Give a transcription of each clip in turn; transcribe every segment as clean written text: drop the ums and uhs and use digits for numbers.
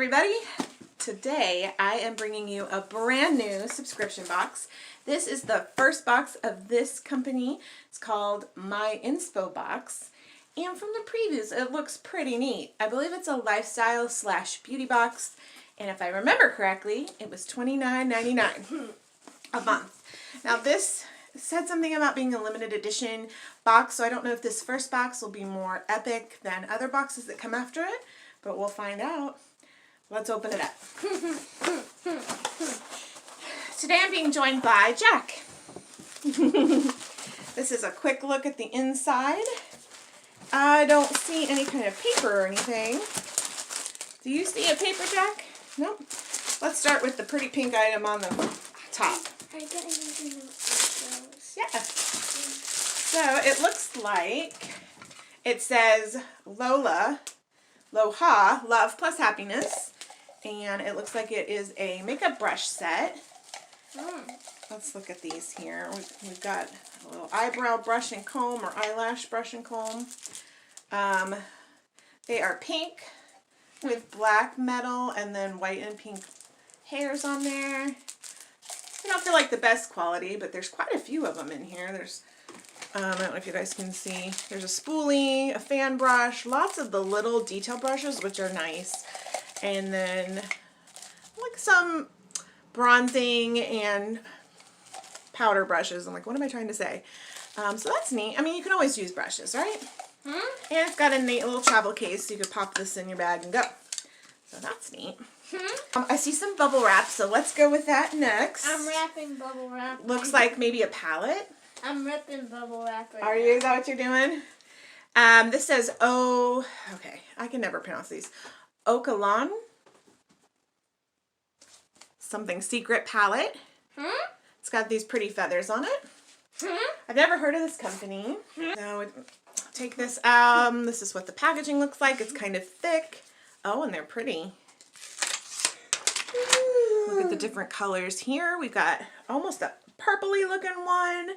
everybody. Today I am bringing you a brand new subscription box. This is the first box of this company. It's called My INSPO box. And from the previews, it looks pretty neat. I believe it's a lifestyle / beauty box. And if I remember correctly, it was $29.99 a month. Now this said something about being a limited edition box, so I don't know if this first box will be more epic than other boxes that come after it, but we'll find out. Let's open it up. Today I'm being joined by Jack. This is a quick look at the inside. I don't see any kind of paper or anything. Do you see a paper, Jack? Nope. Let's start with the pretty pink item on the top. I don't even know those. Yeah. So it looks like it says Aloha, love plus happiness. And it looks like it is a makeup brush set. Let's look at these here. We've got a little eyebrow brush and comb or eyelash brush and comb. They are pink with black metal and then white and pink hairs on there. They don't feel like the best quality, but there's quite a few of them in here. There's, I don't know if you guys can see, there's a spoolie, a fan brush, lots of the little detail brushes, which are nice. And then like some bronzing and powder brushes. I'm like, what am I trying to say? So that's neat. I mean, you can always use brushes, right? And it's got a neat little travel case, so you could pop this in your bag and go. So that's neat. I see some bubble wrap, so let's go with that next. I'm wrapping bubble wrap. Looks like maybe a palette. I'm ripping bubble wrap right Are now. you? Is that what you're doing? This says, okay, I can never pronounce these. Okalan. Something secret palette. It's got these pretty feathers on it. I've never heard of this company. So take this out. This is what the packaging looks like. It's kind of thick. Oh, and they're pretty. Look at the different colors here. We've got almost a purpley looking one.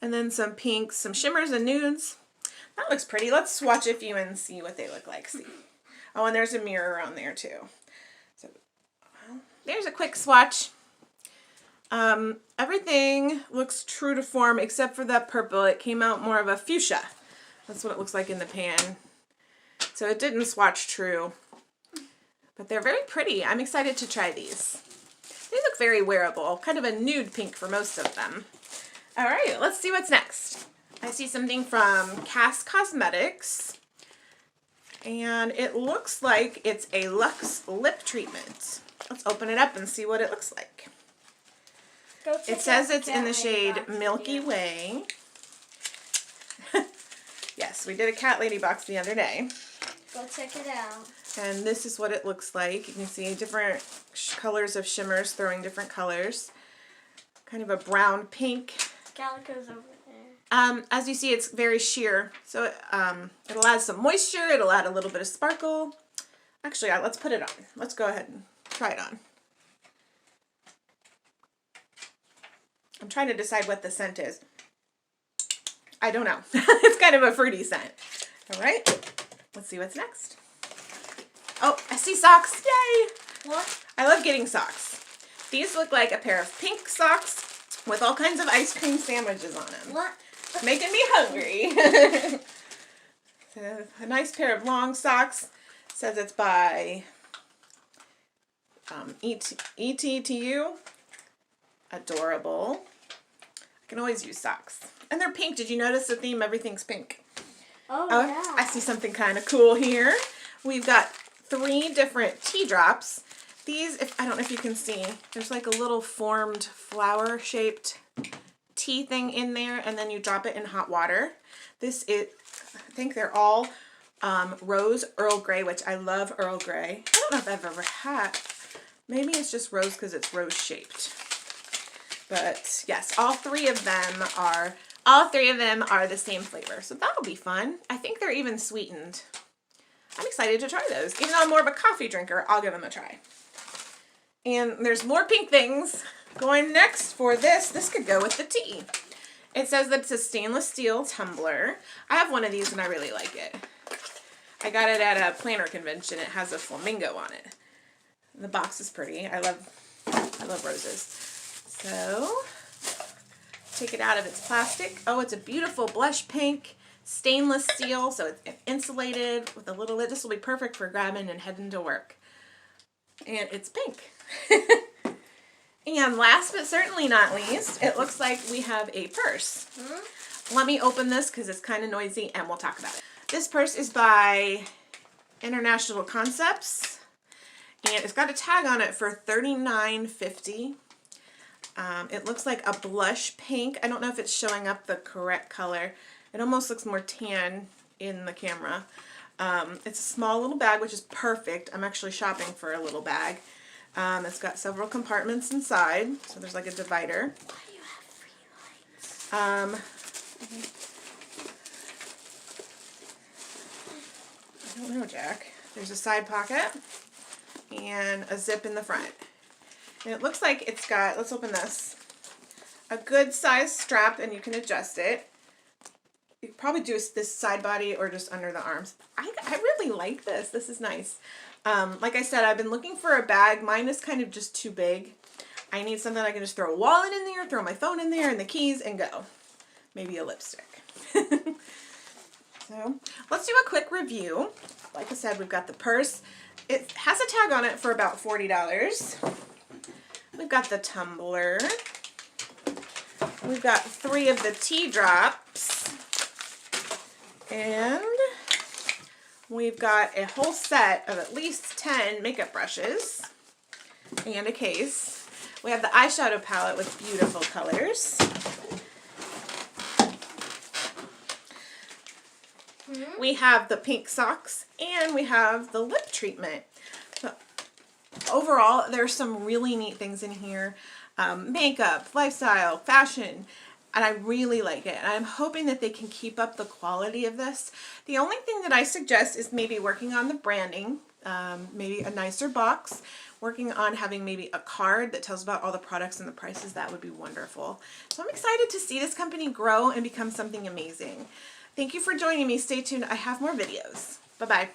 And then some pinks, some shimmers and nudes. That looks pretty. Let's swatch a few and see what they look like. See. Oh, and there's a mirror on there too. So there's a quick swatch. Everything looks true to form except for that purple. It came out more of a fuchsia. That's what it looks like in the pan. So it didn't swatch true. But they're very pretty. I'm excited to try these. They look very wearable. Kind of a nude pink for most of them. Alright, let's see what's next. I see something from Cass Cosmetics. And it looks like it's a Luxe Lip Treatment. Let's open it up and see what it looks like. It says it's in the shade Milky Way. Yes, we did a cat lady box the other day. Go check it out. And this is what it looks like. You can see different colors of shimmers throwing different colors. Kind of a brown pink. Calico's over there. As you see, it's very sheer. So it'll add some moisture. It'll add a little bit of sparkle. Actually, let's put it on. Let's go ahead and try it on. I'm trying to decide what the scent is. I don't know. It's kind of a fruity scent. All right. Let's see what's next. Oh, I see socks. Yay! What? I love getting socks. These look like a pair of pink socks with all kinds of ice cream sandwiches on them. What? Making me hungry. So, a nice pair of long socks. It says it's by ETTU. Adorable. I can always use socks. And they're pink. Did you notice the theme? Everything's pink. Oh, yeah. I see something kind of cool here. We've got 3 different tea drops. These, I don't know if you can see, there's like a little formed flower shaped tea thing in there, and then you drop it in hot water. This is, I think they're all rose Earl Grey, which I love Earl Grey. I don't know if I've ever had. Maybe it's just rose because it's rose shaped. But yes, all three of them are the same flavor. So that'll be fun. I think they're even sweetened. I'm excited to try those. Even though I'm more of a coffee drinker, I'll give them a try. And there's more pink things going next for this. This could go with the tea. It says that it's a stainless steel tumbler. I have one of these and I really like it. I got it at a planner convention. It has a flamingo on it. The box is pretty. I love roses. So, take it out of its plastic. Oh, it's a beautiful blush pink stainless steel, so it's insulated with a little lid. This will be perfect for grabbing and heading to work. And it's pink. And last but certainly not least, it looks like we have a purse. Let me open this because it's kind of noisy and we'll talk about it. This purse is by International Concepts. And it's got a tag on it for $39.50. It looks like a blush pink. I don't know if it's showing up the correct color. It almost looks more tan in the camera. It's a small little bag, which is perfect. I'm actually shopping for a little bag. It's got several compartments inside, so there's like a divider. Why do you have 3 lights? I don't know, Jack. There's a side pocket and a zip in the front. And it looks like it's got, let's open this, a good size strap, and you can adjust it. You could probably do this side body or just under the arms. I really like this. This is nice. Like I said, I've been looking for a bag. Mine is kind of just too big. I need something I can just throw a wallet in there, throw my phone in there and the keys and go. Maybe a lipstick. So let's do a quick review. Like I said, we've got the purse. It has a tag on it for about $40. We've got the tumbler. We've got 3 of the tea drops. And we've got a whole set of at least 10 makeup brushes and a case. We have the eyeshadow palette with beautiful colors. We have the pink socks and we have the lip treatment. So overall, there's some really neat things in here. Makeup, lifestyle, fashion. And I really like it. And I'm hoping that they can keep up the quality of this. The only thing that I suggest is maybe working on the branding, maybe a nicer box, working on having maybe a card that tells about all the products and the prices. That would be wonderful. So I'm excited to see this company grow and become something amazing. Thank you for joining me. Stay tuned. I have more videos. Bye-bye.